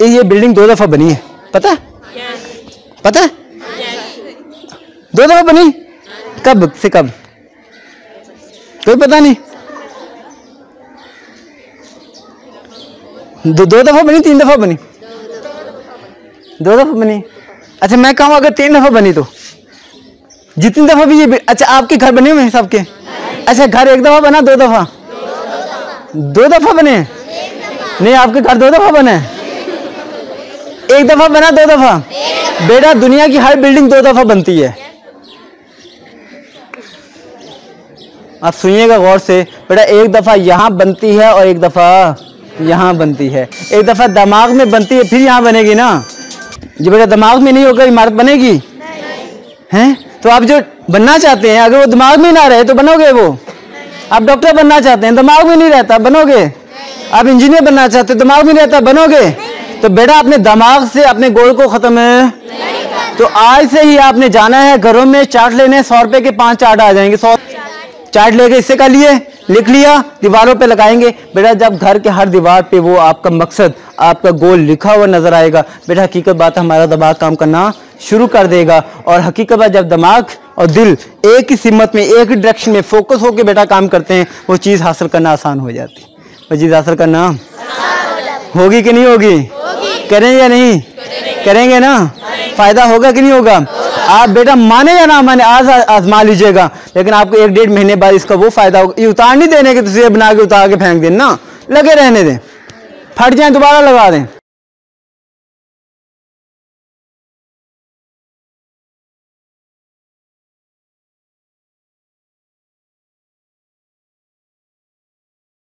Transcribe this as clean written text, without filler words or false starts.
ये बिल्डिंग 2 दफा बनी है, पता है? पता है? 2 दफा बनी, कब से कब कोई पता नहीं। 2 दफा बनी, 3 दफा बनी? 2 दफा बनी। अच्छा मैं कहूँ अगर 3 दफा बनी तो जितनी दफा भी ये, अच्छा आपके घर बने हुए हैं सबके? अच्छा घर 1 दफा बना, 2 दफा? 2 दफा बने? नहीं आपके घर 2 दफा बने? 1 दफा बना, 2 दफा? बेटा दुनिया की हर बिल्डिंग 2 दफा बनती है। आप सुनिएगा गौर से बेटा, 1 दफा यहाँ बनती है और 1 दफा यहाँ बनती है। 1 दफा दिमाग में बनती है फिर यहाँ बनेगी ना। जो बेटा दिमाग में नहीं होगा इमारत बनेगी? हैं? तो आप जो बनना चाहते हैं अगर वो दिमाग में ना रहे तो बनोगे वो? आप डॉक्टर बनना चाहते हैं दिमाग में नहीं रहता, बनोगे? आप इंजीनियर बनना चाहते हैं दिमाग में नहीं रहता, बनोगे? तो बेटा अपने दिमाग से अपने गोल को खत्म है। तो आज से ही आपने जाना है घरों में चार्ट लेने, 100 रुपए के 5 चार्ट आ जाएंगे। 100 चार्ट लेके इससे कर लिए, लिख लिया, दीवारों पे लगाएंगे। बेटा जब घर के हर दीवार पे वो आपका मकसद, आपका गोल लिखा हुआ नजर आएगा, बेटा हकीकत बात हमारा दिमाग काम करना शुरू कर देगा। और हकीकत बात जब दिमाग और दिल एक ही सिमत में, एक ही डायरेक्शन में फोकस होकर बेटा काम करते हैं, वो चीज़ हासिल करना आसान हो जाती है। वो चीज़ हासिल करना होगी कि नहीं होगी? करेंगे या नहीं करेंगे ना? फायदा होगा कि नहीं होगा? आप बेटा माने या ना माने आज आजमा लीजिएगा, लेकिन आपको 1-1.5 महीने बाद इसका वो फायदा होगा। ये उतार नहीं देने के तस्वीर बना के उतार के फेंक देना, लगे रहने दें, फट जाए दोबारा लगा दें।